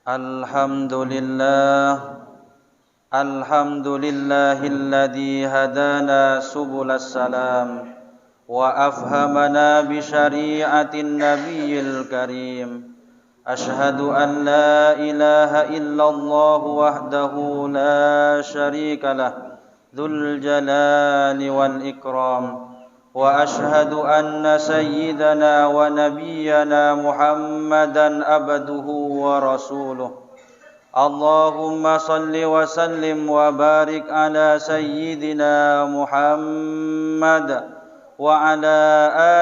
Alhamdulillahilladzi hadana subulas salam wa afhamana bi syari'atin nabiyil karim. Ashhadu an la ilaha illallah wahdahu la syarikalah dzul jalali wal ikram. Wa ashhadu anna sayyidana wa nabiyyana Muhammadan abduhu wa rasuluh. Allahumma salli wa sallim wa barik ala sayyidina Muhammad wa ala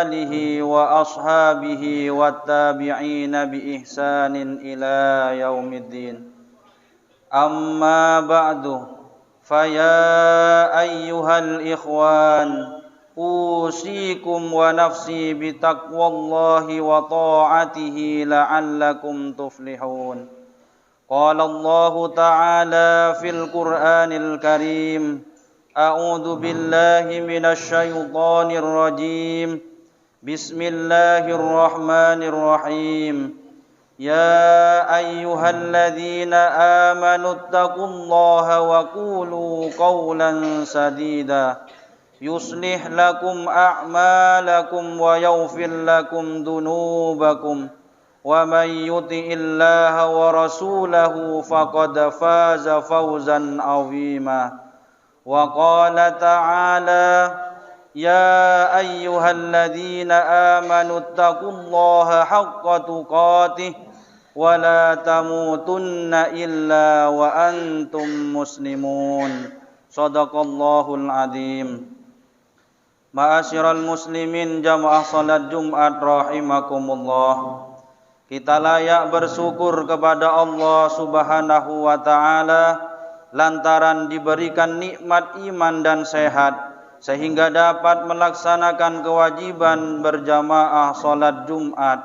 alihi wa ashabihi wa tabi'ina bi ihsanin ila yaumiddin. Amma ba'du, faya ayyuhal ikhwan, usikum wa nafsi bitaqwallahi wa ta'atihi la'allakum tuflihun. Qala Allah ta'ala fil Qur'anil Karim, a'udzu billahi minasy syaithanir rajim. Bismillahirrahmanirrahim. Ya ayyuhalladzina amanu taqullaha wa qulu qawlan sadida yuslih lakum a'malakum wa yaghfir lakum dhunubakum wa may yuti'illaha wa rasulahu faqad faza fawzan 'azima. Wa qala ta'ala ya ayyuhalladzina amanu taqullaha haqqa tuqatih wa la tamutunna illa wa antum muslimun. Shadaqallahul adzim. Ma'asyiral muslimin jamaah salat Jumat rahimakumullah. Kita layak bersyukur kepada Allah Subhanahu wa taala lantaran diberikan nikmat iman dan sehat sehingga dapat melaksanakan kewajiban berjamaah salat Jumat.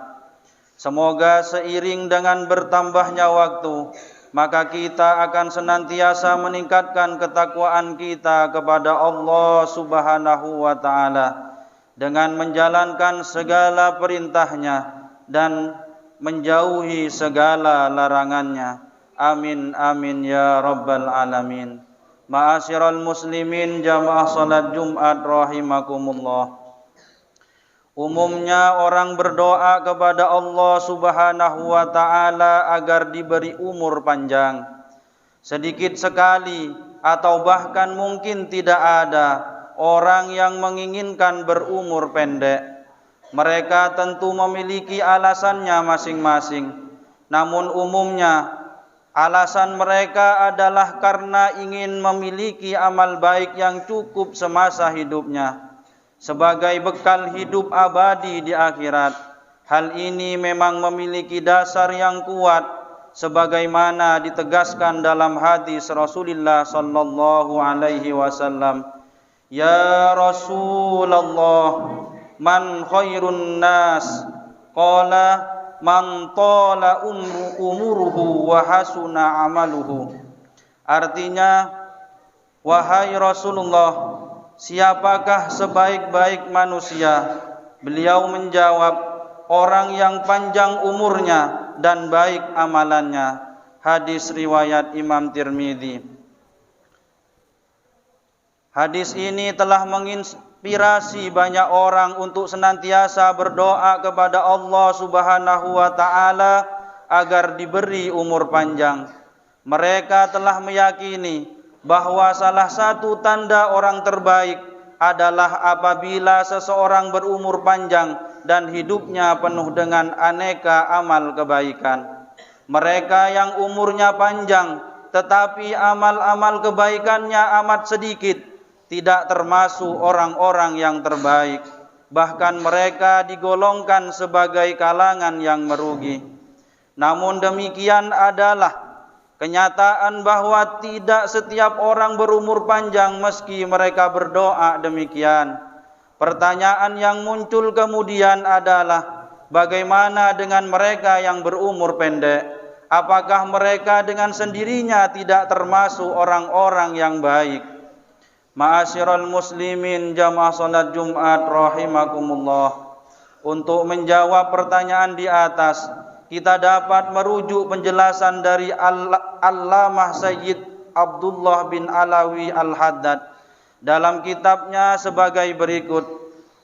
Semoga seiring dengan bertambahnya waktu, maka kita akan senantiasa meningkatkan ketakwaan kita kepada Allah Subhanahu wa taala dengan menjalankan segala perintahnya dan menjauhi segala larangannya. Amin amin ya rabbal alamin. Ma'asyiral muslimin jamaah salat Jumat rahimakumullah. Umumnya orang berdoa kepada Allah Subhanahu wa taala agar diberi umur panjang. Sedikit sekali atau bahkan mungkin tidak ada orang yang menginginkan berumur pendek. Mereka tentu memiliki alasannya masing-masing. Namun umumnya alasan mereka adalah karena ingin memiliki amal baik yang cukup semasa hidupnya sebagai bekal hidup abadi di akhirat. Hal ini memang memiliki dasar yang kuat sebagaimana ditegaskan dalam hadis Rasulullah sallallahu alaihi wasallam. Ya Rasulullah, man khairun nas? Qala man tala umuruhu wa hasuna amaluhu. Artinya, wahai Rasulullah, siapakah sebaik-baik manusia? Beliau menjawab, orang yang panjang umurnya dan baik amalannya. Hadis riwayat Imam Tirmidzi. Hadis ini telah menginspirasi banyak orang untuk senantiasa berdoa kepada Allah Subhanahu wa taala agar diberi umur panjang. Mereka telah meyakini bahwa salah satu tanda orang terbaik adalah apabila seseorang berumur panjang dan hidupnya penuh dengan aneka amal kebaikan. Mereka yang umurnya panjang tetapi amal-amal kebaikannya amat sedikit tidak termasuk orang-orang yang terbaik. Bahkan mereka digolongkan sebagai kalangan yang merugi. Namun demikian adalah kenyataan bahwa tidak setiap orang berumur panjang meski mereka berdoa demikian. Pertanyaan yang muncul kemudian adalah bagaimana dengan mereka yang berumur pendek? Apakah mereka dengan sendirinya tidak termasuk orang-orang yang baik? Ma'asyiral muslimin jamaah salat Jumat rahimakumullah. Untuk menjawab pertanyaan di atas, kita dapat merujuk penjelasan dari Allamah Sayyid Abdullah bin Alawi Al-Haddad dalam kitabnya sebagai berikut: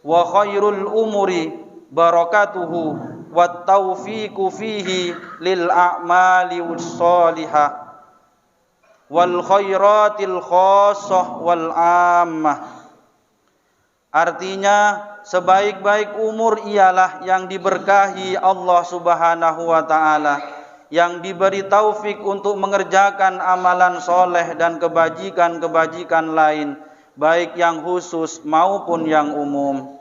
wa khairul umuri barakatuhu wat taufiqu fihi lil a'mali wassalihah wal khairatil khassah wal ammah. Artinya, sebaik-baik umur ialah yang diberkahi Allah Subhanahu wa taala, yang diberi taufik untuk mengerjakan amalan soleh dan kebajikan-kebajikan lain, baik yang khusus maupun yang umum.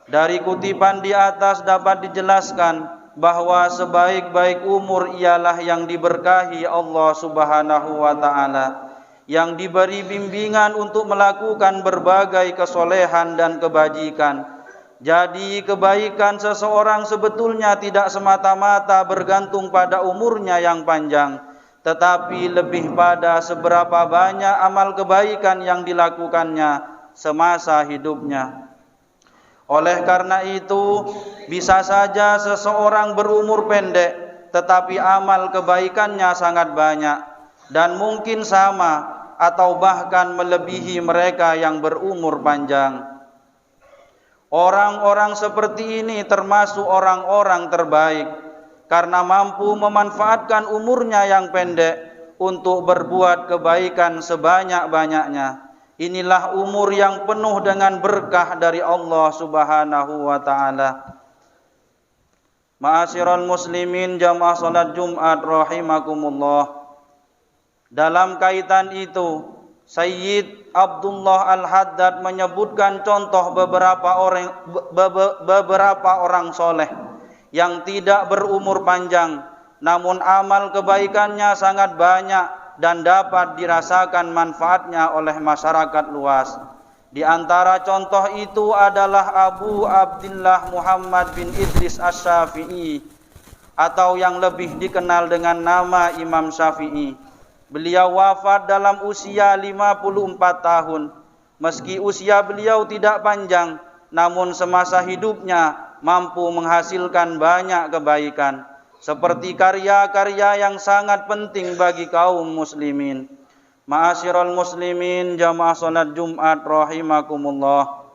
Dari kutipan di atas dapat dijelaskan bahwa sebaik-baik umur ialah yang diberkahi Allah Subhanahu wa taala, yang diberi bimbingan untuk melakukan berbagai kesolehan dan kebajikan. Jadi kebaikan seseorang sebetulnya tidak semata-mata bergantung pada umurnya yang panjang, tetapi lebih pada seberapa banyak amal kebaikan yang dilakukannya semasa hidupnya. Oleh karena itu, bisa saja seseorang berumur pendek, tetapi amal kebaikannya sangat banyak, dan mungkin sama atau bahkan melebihi mereka yang berumur panjang. Orang-orang seperti ini termasuk orang-orang terbaik karena mampu memanfaatkan umurnya yang pendek untuk berbuat kebaikan sebanyak-banyaknya. Inilah umur yang penuh dengan berkah dari Allah Subhanahu wa taala. Ma'asyiral muslimin jamaah salat Jumat rahimakumullah. Dalam kaitan itu, Sayyid Abdullah Al-Haddad menyebutkan contoh beberapa orang soleh yang tidak berumur panjang, namun amal kebaikannya sangat banyak dan dapat dirasakan manfaatnya oleh masyarakat luas. Di antara contoh itu adalah Abu Abdillah Muhammad bin Idris Asy-Syafi'i, atau yang lebih dikenal dengan nama Imam Syafi'i. Beliau wafat dalam usia 54 tahun. Meski usia beliau tidak panjang, namun semasa hidupnya mampu menghasilkan banyak kebaikan, seperti karya-karya yang sangat penting bagi kaum muslimin. Ma'asyiral muslimin jamaah salat Jumat rahimakumullah.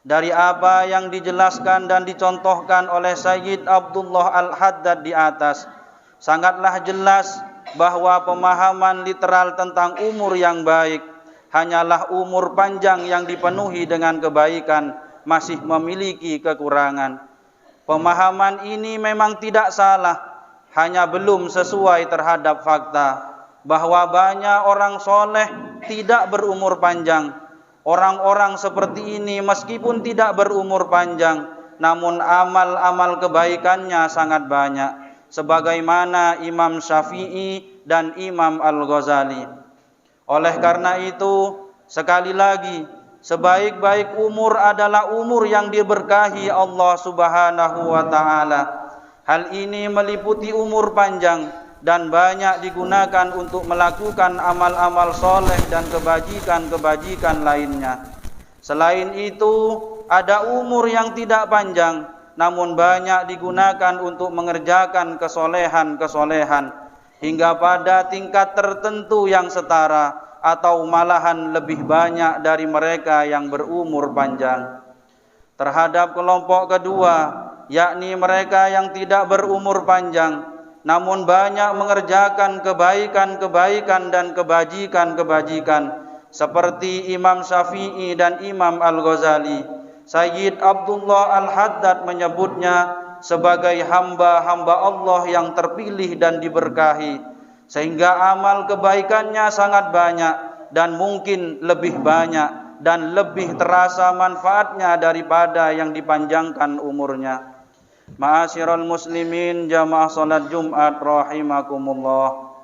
Dari apa yang dijelaskan dan dicontohkan oleh Sayyid Abdullah Al-Haddad di atas, sangatlah jelas bahwa pemahaman literal tentang umur yang baik hanyalah umur panjang yang dipenuhi dengan kebaikan masih memiliki kekurangan. Pemahaman ini memang tidak salah, hanya belum sesuai terhadap fakta bahwa banyak orang soleh tidak berumur panjang. Orang-orang seperti ini meskipun tidak berumur panjang, namun amal-amal kebaikannya sangat banyak, sebagaimana Imam Syafi'i dan Imam Al-Ghazali. Oleh karena itu, sekali lagi, sebaik-baik umur adalah umur yang diberkahi Allah Subhanahu wa taala. Hal ini meliputi umur panjang dan banyak digunakan untuk melakukan amal-amal soleh dan kebajikan-kebajikan lainnya. Selain itu, ada umur yang tidak panjang, namun banyak digunakan untuk mengerjakan kesolehan-kesolehan hingga pada tingkat tertentu yang setara atau malahan lebih banyak dari mereka yang berumur panjang. Terhadap kelompok kedua, yakni mereka yang tidak berumur panjang namun banyak mengerjakan kebaikan-kebaikan dan kebajikan-kebajikan seperti Imam Syafi'i dan Imam Al-Ghazali, Sayyid Abdullah Al-Haddad menyebutnya sebagai hamba-hamba Allah yang terpilih dan diberkahi, sehingga amal kebaikannya sangat banyak dan mungkin lebih banyak dan lebih terasa manfaatnya daripada yang dipanjangkan umurnya. Ma'asyiral muslimin jamaah salat Jumat rahimakumullah.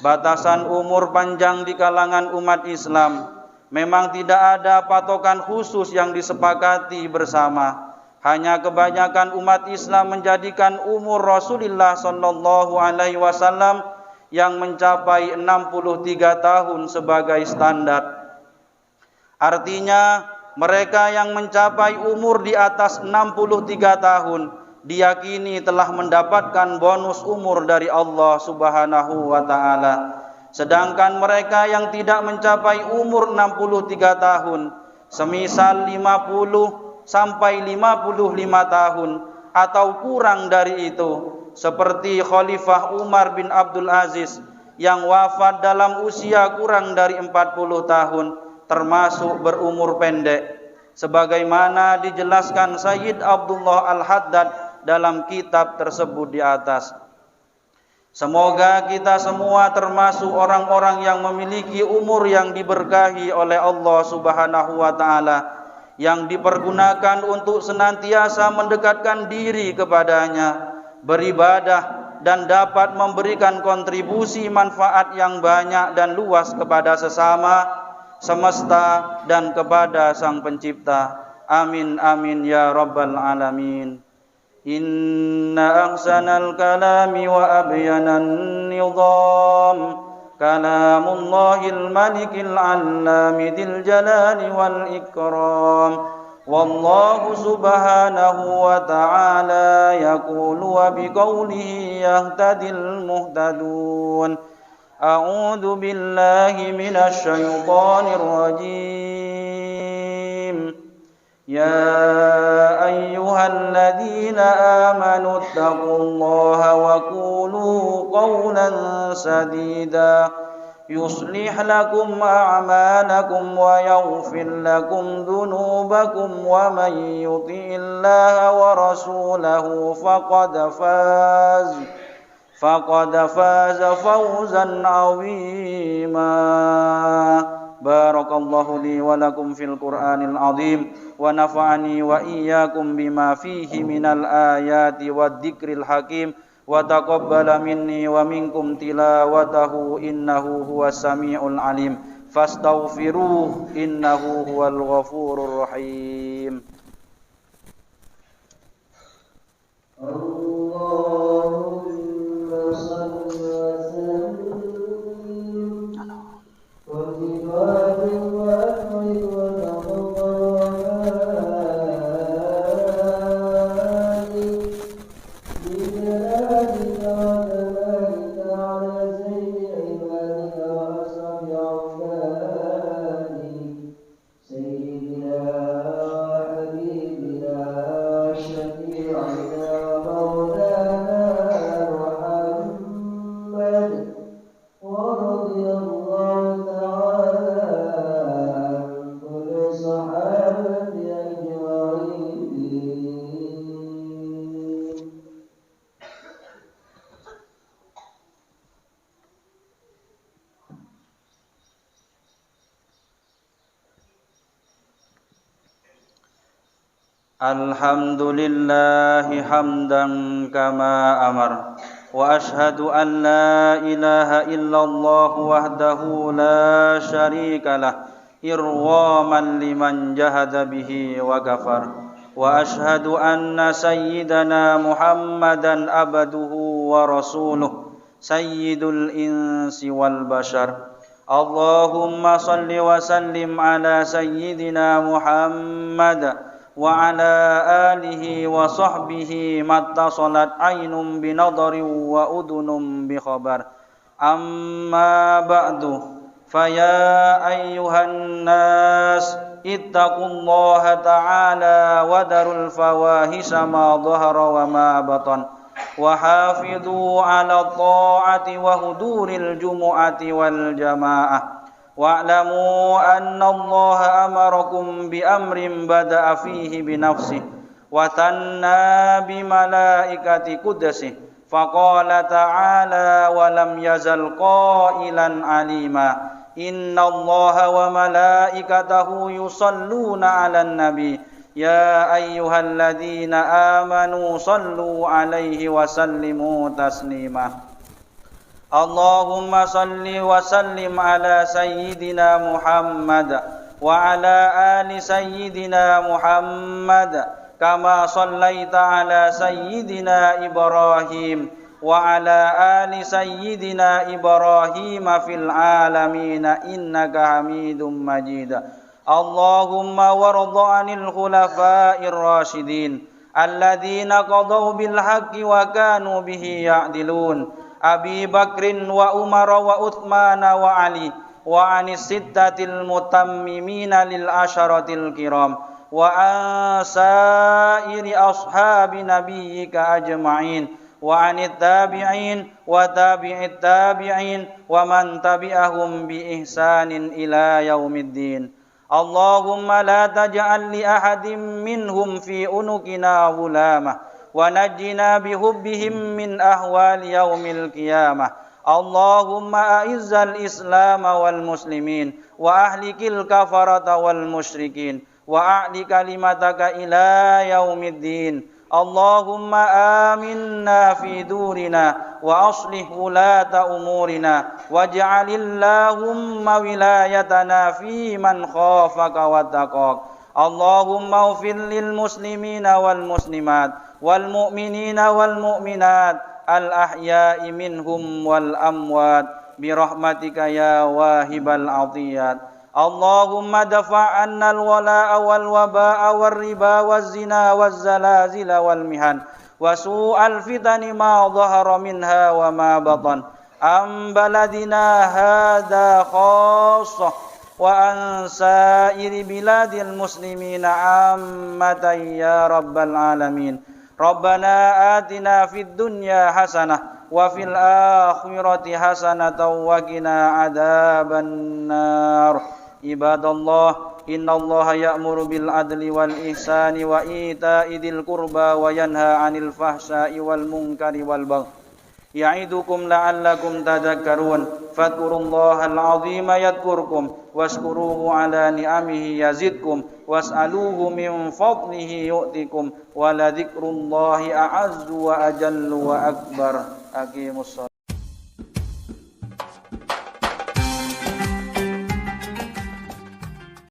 Batasan umur panjang di kalangan umat Islam memang tidak ada patokan khusus yang disepakati bersama. Hanya kebanyakan umat Islam menjadikan umur Rasulullah sallallahu alaihi wasallam yang mencapai 63 tahun sebagai standar. Artinya, mereka yang mencapai umur di atas 63 tahun diyakini telah mendapatkan bonus umur dari Allah Subhanahu wa taala. Sedangkan mereka yang tidak mencapai umur 63 tahun, semisal 50 sampai 55 tahun atau kurang dari itu, seperti Khalifah Umar bin Abdul Aziz yang wafat dalam usia kurang dari 40 tahun, termasuk berumur pendek, sebagaimana dijelaskan Sayyid Abdullah Al-Haddad dalam kitab tersebut di atas. Semoga kita semua termasuk orang-orang yang memiliki umur yang diberkahi oleh Allah Subhanahu wa taala, yang dipergunakan untuk senantiasa mendekatkan diri kepadanya, beribadah, dan dapat memberikan kontribusi manfaat yang banyak dan luas kepada sesama, semesta, dan kepada Sang Pencipta. Amin amin ya rabbal alamin. Inna ahsanal kalami wa abyanan nizam kalamullahil malikil allami dzil jalali wal ikram. Wallahu subhanahu wa ta'ala yaqulu wa biqawlihi yahtadil muhtadun. A'udzu billahi minasy syaithanir rajim. Ya ayyuhalladzina amanu taqullaha wa qulu qawlan sadida yuslih lakum a'malakum wa yaghfir lakum dhunubakum wa man yuti'illaha wa rasulahu faqad faza fawzan 'azima. Barakallahu li wa lakum fil Qur'anil 'azim wa nafa'ani wa iyyakum bima fihi minal ayati wad dzikril hakim. Wa taqabbala minni wa minkum tilawatahu innahu huwas samiul alim. Fastaghfiruh innahu huwal ghafurur rahim. Allahumma shalli wa sallim Alhamdulillahi hamdan kama amar wa ashhadu an la ilaha illallah wahdahu la syarikalah irwaman liman jahada bihi wa kafar wa ashhadu anna sayyidana Muhammadan abduhu wa rasuluh sayyidul insi wal bashar. Allahumma salli wa sallim ala sayyidina Muhammad wa ala alihi wa sahbihi mattasalat aynum binadari wa udunum bi khabar. Amma ba'du, faya ayyuhan nas ittaqullaha ta'ala wa darul fawahisha ma dhahara wa ma batan wa hafidhu ala ta'ati wa huduril jumu'ati wal jamaah. Wa'lamu anna Allah amarakum bi amrin bada'a fihi bi nafsihi wa tanna bi malaikati qudsihi faqala ta'ala wa lam yazal qailan alima inna Allah wa malaikatahu yusalluna 'alan nabi ya ayyuhalladzina amanu sallu 'alaihi wa sallimu taslima. Allahumma salli wa sallim ala sayyidina Muhammad wa ala ali sayyidina Muhammad kama sallaita ala sayyidina Ibrahim wa ala ali sayyidina Ibrahim fil alamin innaka Hamidum Majid. Allahumma warda 'anil khulafa'ir rasyidin alladzina qadaw bil haqqi wa kanu bihi ya'dilun Abi Bakrin wa Umar wa Uthman wa Ali wa anis sittatil mutammimina lil asyaratil kiram wa asairi ashabi nabiyyika ajma'in wa anit tabi'in wa tabi'it tabi'in wa man tabi'ahum bi ihsanin ila yaumiddin Allahumma la taj'al li ahadin minhum fi unukina ghulamah wa najjina bihubbihim min ahwali yaumil qiyamah Allahumma a'izzal islam wal muslimin wa ahlikil kafarata wal musyrikin wa a'li kalimataka ila yaumiddin Allahumma aminna fi durina wa aslih wulata umurina waj'alillahumma wilayatana fi man khafaka wattaqak Allahumma ighfir lil muslimina wal muslimat wal mu'minina wal mu'minat al ahya'i minhum wal amwat bi rahmatika ya wahibal 'atiyat Allahumma dafa' 'anna al-wala'a wal waba'a war riba waz zina waz zalazila wal mihan wa su'al fitani ma dhahara minha wa ma batan am baladina hadha khassah wa an sa'iri biladil muslimina ammatan ya rabbal alamin Rabbana atina fid dunya hasanah wa fil akhirati hasanatan wa qina adzaban nar Ibadallah innallaha ya'muru bil adli wal ihsani wa ita'i dzil qurba wa yanha 'anil fahsya'i wal munkari wal baghi ya'idukum la'allakum tadhakkarun fadhkurullahal 'azima yadhkurkum washkuruhu 'ala ni'amihi yazidkum was'aluhu min fadlihi yu'tikum wa la dzikrullahi a'azzu wa ajallu wa akbar aqimussalah